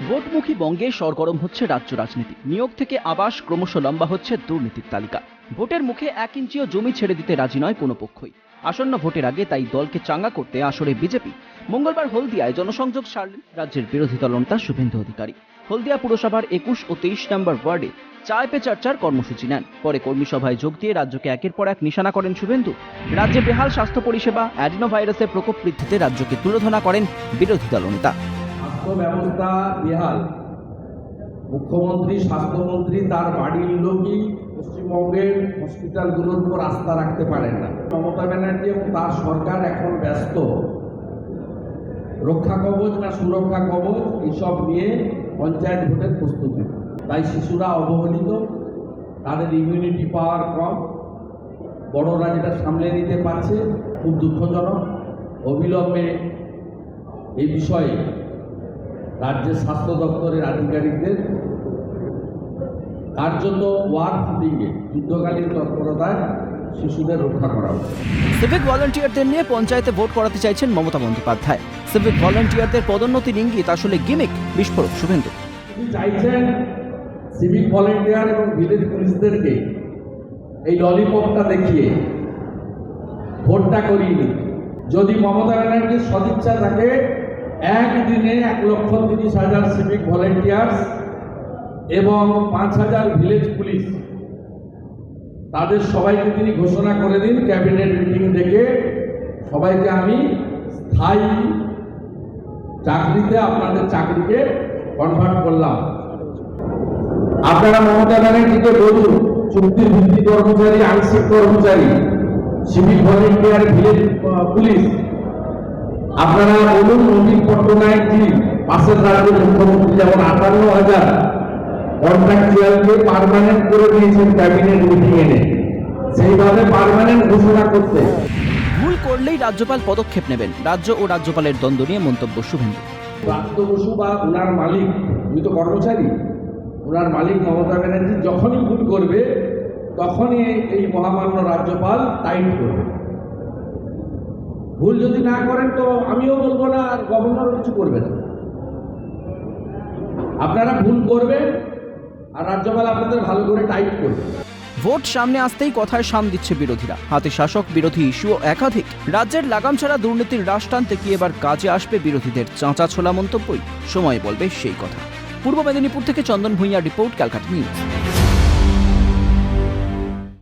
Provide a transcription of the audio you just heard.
ভোটমুখী বঙ্গে সরগরম হচ্ছে রাজ্য রাজনীতি। নিয়োগ থেকে আবাস ক্রমশ লম্বা হচ্ছে দুর্নীতির তালিকা। ভোটের মুখে 1 ইঞ্চিও জমি ছেড়ে দিতে রাজি নয় কোনো পক্ষই। আসন্ন ভোটের আগে তাই দলকে চাঙ্গা করতে আসরে বিজেপি। মঙ্গলবার হলদিয়ায় জনসংযোগ সারলেন রাজ্যের বিরোধী দলনেতা শুভেন্দু অধিকারী। হলদিয়া পুরসভার 21 ও 23 নম্বর ওয়ার্ডে চায় পে চর্চার কর্মসূচি নেন। পরে কর্মী সভায় যোগ দিয়ে রাজ্যকে একের পর এক নিশানা করেন শুভেন্দু। রাজ্যে বেহাল স্বাস্থ্য পরিষেবা, অ্যাডিনোভাইরাসের প্রকোপ বৃদ্ধিতে রাজ্যকে তুলোধনা করেন বিরোধী দলনেতা। স্বাস্থ্য ব্যবস্থা বেহাল। মুখ্যমন্ত্রী, স্বাস্থ্যমন্ত্রী তার বাড়ির লোকই পশ্চিমবঙ্গের হসপিটালগুলোর উপর আস্থা রাখতে পারেন না। মমতা ব্যানার্জি এবং তার সরকার এখন ব্যস্ত রক্ষা কবচ না সুরক্ষা কবচ এইসব নিয়ে পঞ্চায়েত ভোটের প্রস্তুতি। তাই শিশুরা অবহেলিত, তাদের ইমিউনিটি পাওয়ার কম, বড়রা যেটা সামলে নিতে পারছে খুব দুঃখজনক। অবিলম্বে এই বিষয়ে রাজ্যের স্বাস্থ্য দপ্তরের আধিকারিকদের কার্যত ওয়ার ফুটিংয়ে যুদ্ধকালীন তৎপরতায় শিশুদের রক্ষা করা উচিত। সিভিক ভলান্টিয়ারদের নিয়ে পঞ্চায়েতে ভোট করাতে চাইছেন মমতা বন্দ্যোপাধ্যায়। সিভিক ভলান্টিয়ারদের পদোন্নতির ইঙ্গিত আসলে গিমিক, বিস্ফোরক শুভেন্দু। তিনি চাইছেন সিভিক ভলান্টিয়ার এবং ভিলেজ পুলিশদেরকে এই ললিপপটা দেখিয়ে ভোটটা করিয়ে নিতে। যদি মমতা ব্যানার্জির সদিচ্ছা থাকে, একদিনে 1,30,000 সিভিক ভলান্টিয়ার্স এবং 5,000 ভিলেজ পুলিশ, তাদের সবাইকে তিনি ঘোষণা করে দিন ক্যাবিনেট মিটিং ডেকে, সবাইকে আমি স্থায়ী চাকরিতে আপনাদের চাকরিকে কনভার্ট করলাম। আপনারা মমতা ব্যানার্জিকে বলুন, চুক্তির ভিত্তি কর্মচারী, আংশিক কর্মচারী, সিভিক ভলান্টিয়ার, ভিলেজ পুলিশ, আপনারা বলুন নবীন পট্টনায়কজি পাশের রাজ্যের মুখ্যমন্ত্রী যেমন 58,000 কন্ট্রাকচুয়ালকে পার্মানেন্ট করে দিয়েছেন ক্যাবিনেট মিটিং এনে, সেইভাবে পার্মানেন্ট ঘোষণা করতে। ভুল করলেই রাজ্যপাল পদক্ষেপ নেবেন, রাজ্য ও রাজ্যপালের দ্বন্দ্ব নিয়ে মন্তব্য শুভেন্দু। প্রাপ্ত বসু বা ওনার মালিক, উনি তো কর্মচারী, ওনার মালিক মমতা ব্যানার্জি যখনই ভুল করবে তখনই এই মহামান্য রাজ্যপাল টাইট করবে। ভুল যদি না করেন তো আমিও বলবো না, আর গভর্নরও কিছু করবে না। আপনারা ভুল করবেন আর রাজ্যপাল আপনাদের ভালো করে টাইট করবে। ভোট সামনে আসতেই কথায় সাম দিচ্ছে বিরোধীরা। হাতে শাসক, বিরোধী ইস্যুও একাধিক। রাজ্যের লাগাম ছাড়া দুর্নীতির রাশ টানতে কি এবার কাজে আসবে বিরোধীদের চাঁচা ছোলা মন্তব্যই? সময় বলবে সেই কথা। পূর্ব মেদিনীপুর থেকে চন্দন ভূঁইয়া রিপোর্ট, ক্যালকাটা নিউজ।